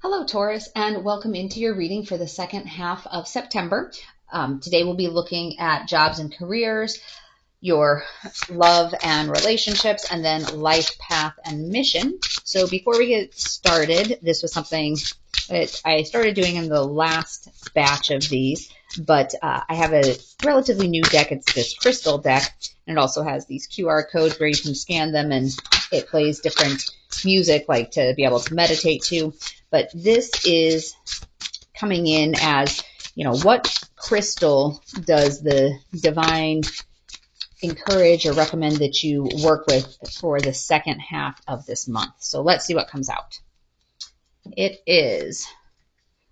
Hello, Taurus, and welcome into your reading for the second half of September. Today we'll be looking at jobs and careers, your love and relationships, and then life path and mission. So before we get started, this was something that I started doing in the last batch of these, but I have a relatively new deck. It's this crystal deck, and it also has these QR codes where you can scan them, and it plays different music, like to be able to meditate to. But this is coming in as, what crystal does the divine encourage or recommend that you work with for the second half of this month? So let's see what comes out. It is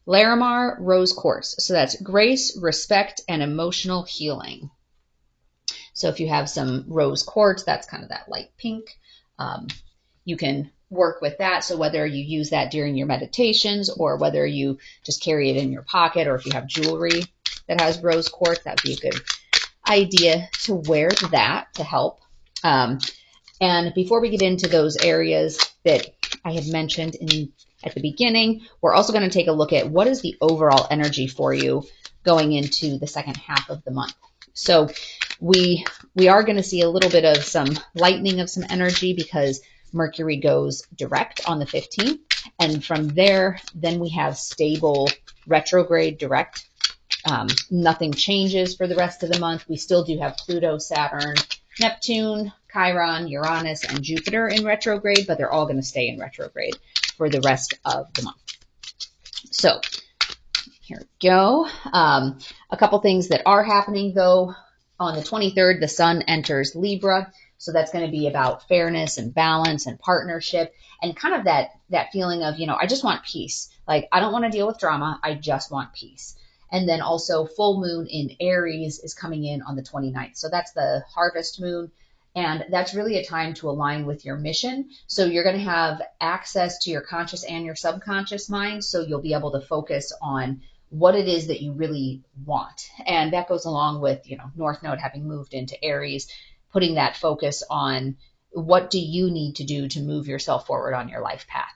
Larimar Rose Quartz. So that's grace, respect, and emotional healing. So if you have some rose quartz, that's kind of that light pink. You can work with that. So whether you use that during your meditations or whether you just carry it in your pocket, or if you have jewelry that has rose quartz, that would be a good idea to wear that to help. And before we get into those areas that I had mentioned at the beginning, we're also going to take a look at what is the overall energy for you going into the second half of the month. So we are going to see a little bit of some lightening of some energy because Mercury goes direct on the 15th. And from there, then we have stable retrograde direct. Nothing changes for the rest of the month. We still do have Pluto, Saturn, Neptune, Chiron, Uranus, and Jupiter in retrograde, but they're all going to stay in retrograde for the rest of the month. So here we go. A couple things that are happening, though. On the 23rd, the sun enters Libra. So that's going to be about fairness and balance and partnership and kind of that feeling of, I just want peace. Like, I don't want to deal with drama. I just want peace. And then also full moon in Aries is coming in on the 29th. So that's the harvest moon. And that's really a time to align with your mission. So you're going to have access to your conscious and your subconscious mind. So you'll be able to focus on what it is that you really want. And that goes along with, North Node having moved into Aries, putting that focus on what do you need to do to move yourself forward on your life path.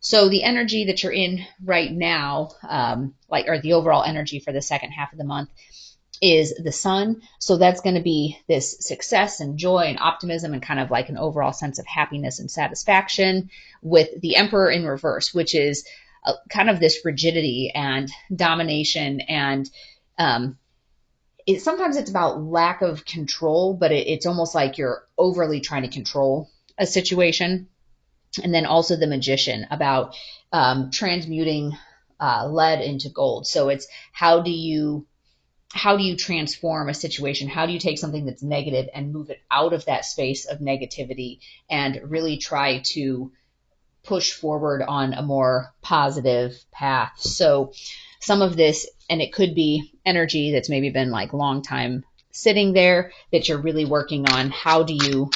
So the energy that you're in right now, or the overall energy for the second half of the month, is the sun. So that's going to be this success and joy and optimism and kind of like an overall sense of happiness and satisfaction, with the Emperor in reverse, which is kind of this rigidity and domination. And sometimes it's about lack of control, but it's almost like you're overly trying to control a situation. And then also the Magician, about transmuting lead into gold. So it's how do you transform a situation? How do you take something that's negative and move it out of that space of negativity and really try to push forward on a more positive path? So some of this, and it could be energy that's maybe been like long time sitting there that you're really working on. How do you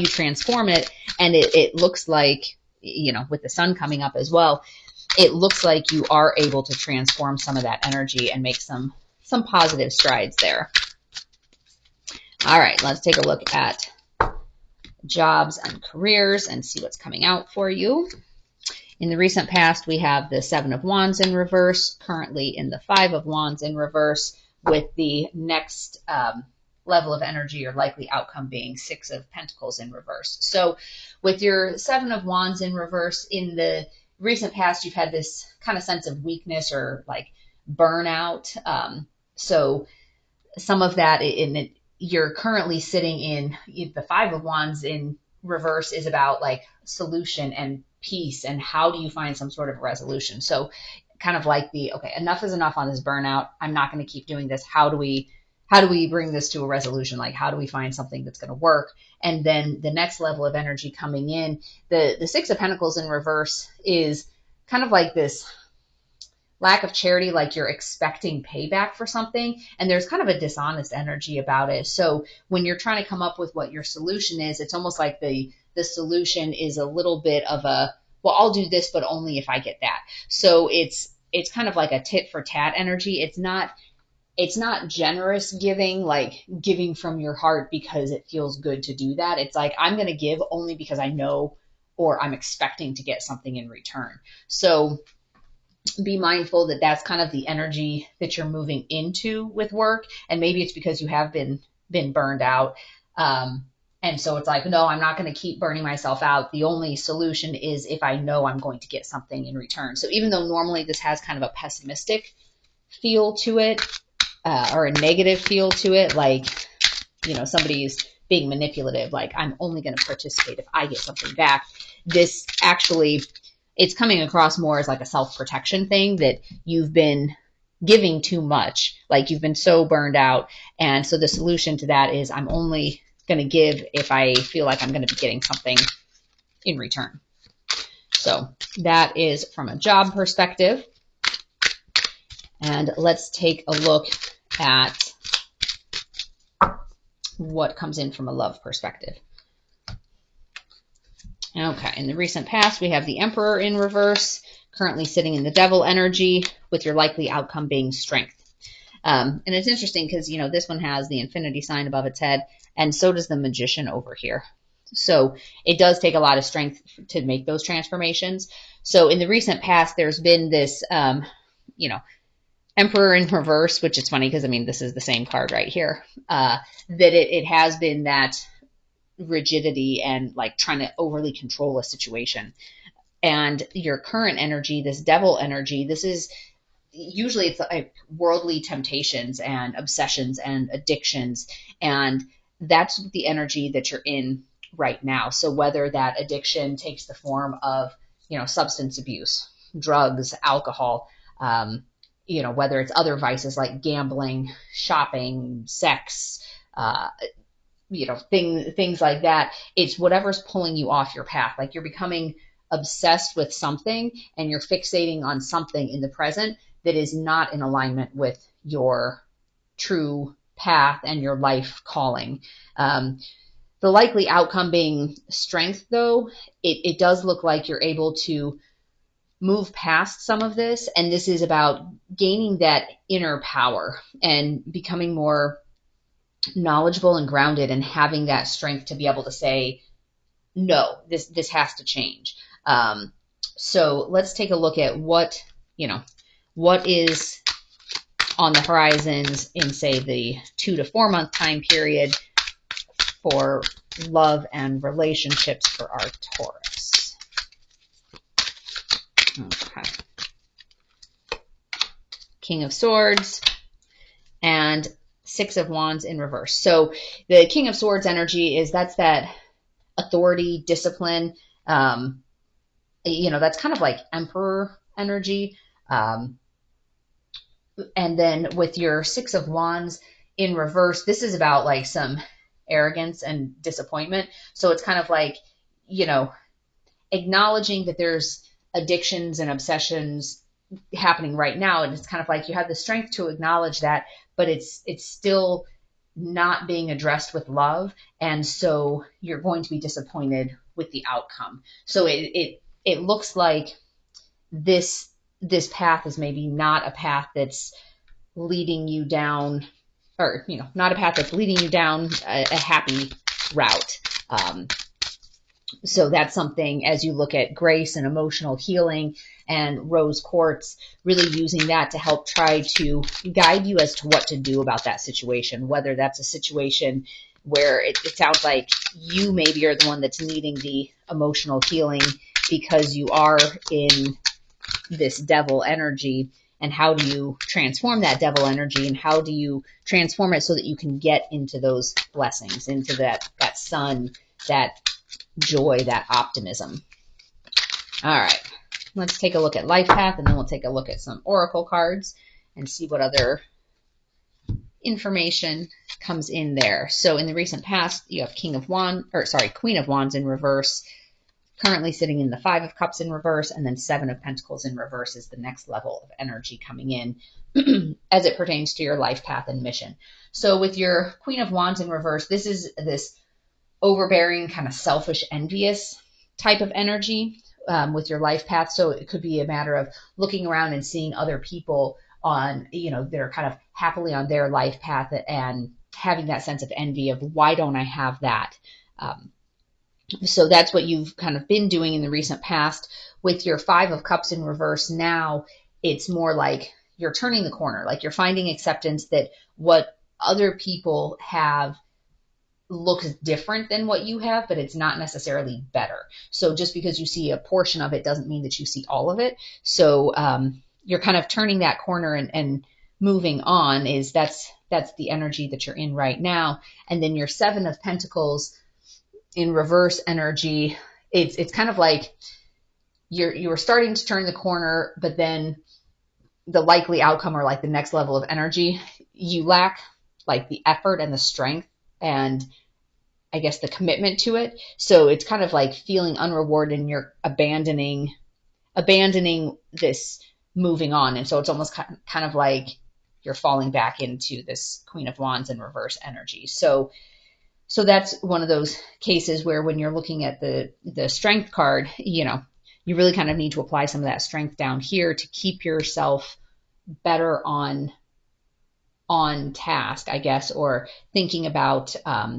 transform it? And it looks like, with the sun coming up as well, it looks like you are able to transform some of that energy and make some positive strides there. All right, let's take a look at jobs and careers and see what's coming out for you. In the recent past, we have the Seven of Wands in reverse, currently in the Five of Wands in reverse, with the next level of energy or likely outcome being Six of Pentacles in reverse. So with your Seven of Wands in reverse, in the recent past, you've had this kind of sense of weakness or like burnout. So some of that you're currently sitting in the Five of Wands in reverse is about like solution and peace and how do you find some sort of resolution. So kind of like okay, enough is enough on this burnout. I'm not going to keep doing this. How do we bring this to a resolution? Like, how do we find something that's going to work? And then the next level of energy coming in, the Six of Pentacles in reverse is kind of like this lack of charity, like you're expecting payback for something, and there's kind of a dishonest energy about it. So when you're trying to come up with what your solution is, it's almost like the solution is a little bit of a, well, I'll do this, but only if I get that. So it's kind of like a tit for tat energy. It's not generous giving, like giving from your heart because it feels good to do that. It's like, I'm going to give only because I know or I'm expecting to get something in return. So be mindful that that's kind of the energy that you're moving into with work. And maybe it's because you have been burned out. And so it's like, no, I'm not going to keep burning myself out. The only solution is if I know I'm going to get something in return. So even though normally this has kind of a pessimistic feel to it, or a negative feel to it, like, somebody's being manipulative, like I'm only going to participate if I get something back. This actually, it's coming across more as like a self-protection thing, that you've been giving too much, like you've been so burned out. And so the solution to that is I'm only going to give if I feel like I'm going to be getting something in return. So that is from a job perspective. And let's take a look at what comes in from a love perspective. Okay, in the recent past, we have the Emperor in reverse, currently sitting in the Devil energy, with your likely outcome being strength. And it's interesting because, this one has the infinity sign above its head, and so does the Magician over here. So it does take a lot of strength to make those transformations. So in the recent past, there's been this, Emperor in reverse, which is funny because, this is the same card right here, that it has been that rigidity and like trying to overly control a situation. And your current energy, this Devil energy, this is usually it's like worldly temptations and obsessions and addictions. And that's the energy that you're in right now. So whether that addiction takes the form of, substance abuse, drugs, alcohol, whether it's other vices like gambling, shopping, sex, things like that, it's whatever's pulling you off your path. Like you're becoming obsessed with something and you're fixating on something in the present that is not in alignment with your true path and your life calling. The likely outcome being strength, though, it does look like you're able to move past some of this. And this is about gaining that inner power and becoming more knowledgeable and grounded and having that strength to be able to say, no, this has to change. So let's take a look at what is on the horizons in, say, the 2 to 4 month time period for love and relationships for our Taurus. Okay. King of Swords and Six of Wands in reverse. So the King of Swords energy that's that authority, discipline. That's kind of like Emperor energy. And then with your Six of Wands in reverse, this is about like some arrogance and disappointment. So it's kind of like, acknowledging that there's addictions and obsessions happening right now. And it's kind of like you have the strength to acknowledge that, but it's still not being addressed with love. And so you're going to be disappointed with the outcome. So it looks like this path is maybe not a path that's leading you down, or, not a path that's leading you down a happy route. So that's something, as you look at grace and emotional healing and rose quartz, really using that to help try to guide you as to what to do about that situation, whether that's a situation where it sounds like you maybe are the one that's needing the emotional healing because you are in this Devil energy, and how do you transform that Devil energy, and how do you transform it so that you can get into those blessings, into that sun, that joy, that optimism. All right, let's take a look at life path, and then we'll take a look at some oracle cards and see what other information comes in there. So in the recent past, you have Queen of Wands in reverse, currently sitting in the Five of Cups in reverse, and then Seven of Pentacles in reverse is the next level of energy coming in as it pertains to your life path and mission. So with your Queen of Wands in reverse, this is this overbearing, kind of selfish, envious type of energy with your life path. So it could be a matter of looking around and seeing other people on, they're kind of happily on their life path and having that sense of envy of, why don't I have that? So that's what you've kind of been doing in the recent past. With your Five of Cups in reverse now, it's more like you're turning the corner, like you're finding acceptance that what other people have looks different than what you have, but it's not necessarily better. So just because you see a portion of it doesn't mean that you see all of it. So you're kind of turning that corner and moving on. That's the energy that you're in right now. And then your Seven of Pentacles in reverse energy, it's kind of like you're starting to turn the corner, but then the likely outcome or like the next level of energy, you lack like the effort and the strength and I guess the commitment to it. So it's kind of like feeling unrewarded and you're abandoning this moving on. And so it's almost kind of like you're falling back into this Queen of Wands in reverse energy. So that's one of those cases where when you're looking at the strength card, you really kind of need to apply some of that strength down here to keep yourself better on task, I guess, or thinking about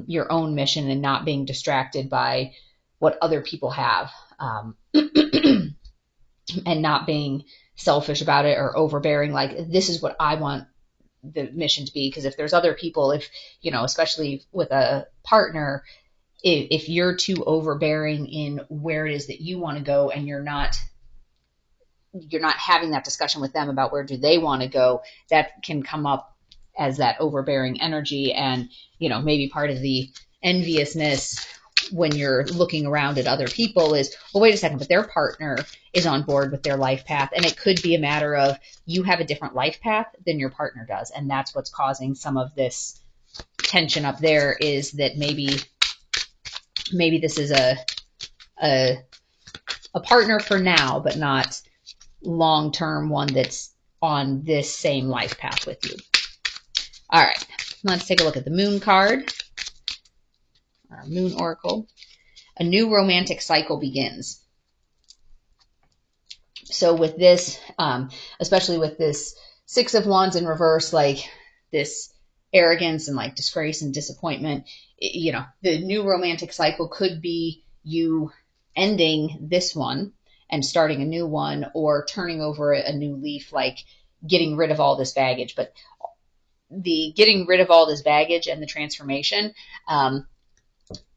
your own mission and not being distracted by what other people have, and not being selfish about it or overbearing. Like, this is what I want the mission to be. Because if there's other people, especially with a partner, if you're too overbearing in where it is that you want to go and you're not having that discussion with them about where do they want to go, that can come up as that overbearing energy. And, maybe part of the enviousness when you're looking around at other people is, well, wait a second, but their partner is on board with their life path. And it could be a matter of you have a different life path than your partner does. And that's what's causing some of this tension up there, is that maybe this is a partner for now, but not long-term one that's on this same life path with you. All right, let's take a look at the Moon card, our Moon Oracle. A new romantic cycle begins. So with this, especially with this Six of Wands in reverse, like this arrogance and like disgrace and disappointment, the new romantic cycle could be you ending this one and starting a new one, or turning over a new leaf, like getting rid of all this baggage. But the getting rid of all this baggage and the transformation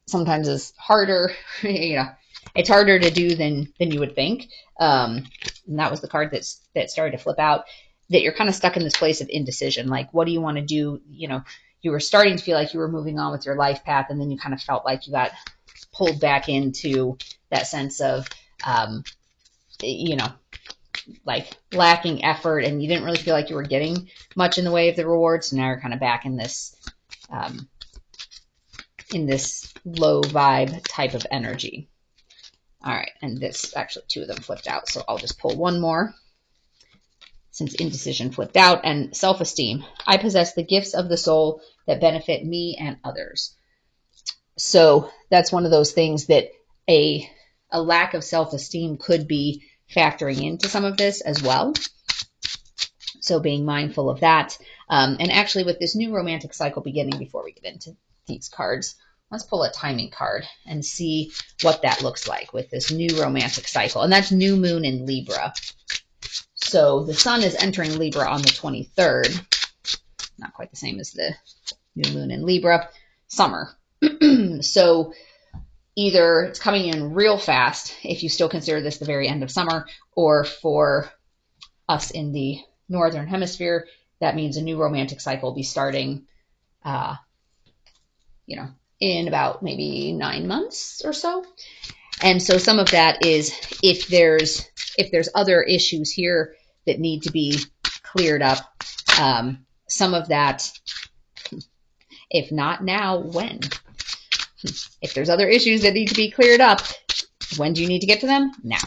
sometimes is harder. It's harder to do than you would think. And that was the card that started to flip out, that you're kind of stuck in this place of indecision. Like, what do you want to do? You were starting to feel like you were moving on with your life path, and then you kind of felt like you got pulled back into that sense of, like lacking effort, and you didn't really feel like you were getting much in the way of the rewards. So now you're kind of back in this low vibe type of energy. All right. And this, actually, two of them flipped out. So I'll just pull one more since indecision flipped out. And self-esteem. I possess the gifts of the soul that benefit me and others. So that's one of those things that a lack of self-esteem could be factoring into some of this as well. So being mindful of that. And actually, with this new romantic cycle beginning, before we get into these cards, let's pull a timing card and see what that looks like with this new romantic cycle. And that's new moon in Libra. So the sun is entering Libra on the 23rd. Not quite the same as the new moon in Libra. Summer. So either it's coming in real fast, if you still consider this the very end of summer, or for us in the northern hemisphere, that means a new romantic cycle will be starting, in about maybe 9 months or so. And so some of that is if there's other issues here that need to be cleared up, some of that, if not now, when? If there's other issues that need to be cleared up, when do you need to get to them? Now.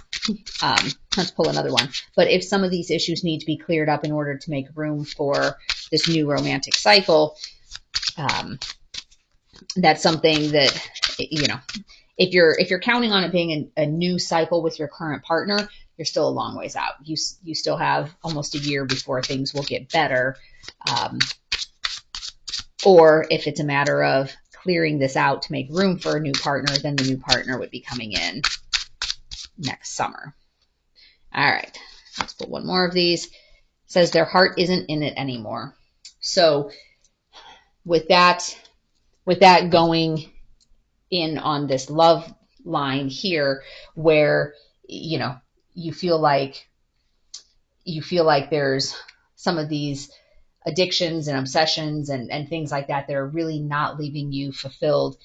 Let's pull another one. But if some of these issues need to be cleared up in order to make room for this new romantic cycle, that's something that, if you're counting on it being a new cycle with your current partner, you're still a long ways out. You still have almost a year before things will get better. Or if it's a matter of clearing this out to make room for a new partner, then the new partner would be coming in next summer. All right, let's pull one more of these. It says their heart isn't in it anymore. So with that going in on this love line here, where, you know, you feel like there's some of these addictions and obsessions and things like that that are really not leaving you fulfilled.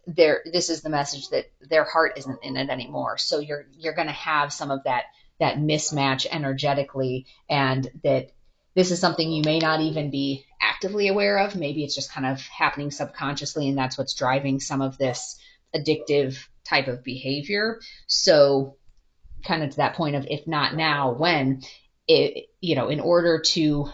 This is the message that their heart isn't in it anymore. So you're going to have some of that mismatch energetically, and that this is something you may not even be actively aware of. Maybe it's just kind of happening subconsciously, and that's what's driving some of this addictive type of behavior. So kind of to that point of, if not now, when? In order to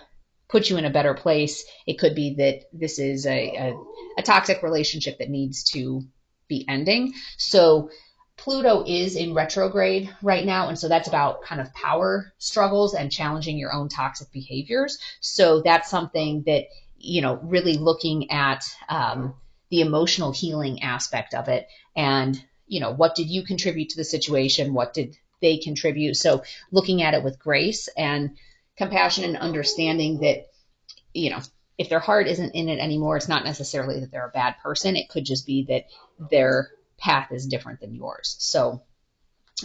put you in a better place, it could be that this is a toxic relationship that needs to be ending. So Pluto is in retrograde right now, and so that's about kind of power struggles and challenging your own toxic behaviors. So that's something that, really looking at the emotional healing aspect of it, and what did you contribute to the situation? What did they contribute? So looking at it with grace and compassion and understanding that, if their heart isn't in it anymore, it's not necessarily that they're a bad person. It could just be that their path is different than yours. So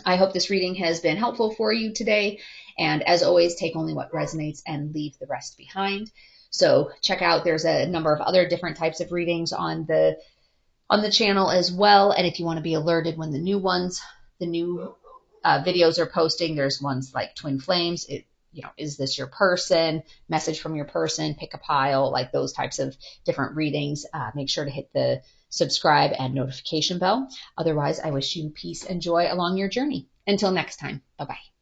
I hope this reading has been helpful for you today. And as always, take only what resonates and leave the rest behind. So check out, there's a number of other different types of readings on the channel as well. And if you want to be alerted when the new videos are posting, there's ones like Twin Flames. Is this your person? Message from your person, pick a pile, like those types of different readings. Make sure to hit the subscribe and notification bell. Otherwise, I wish you peace and joy along your journey. Until next time, bye-bye.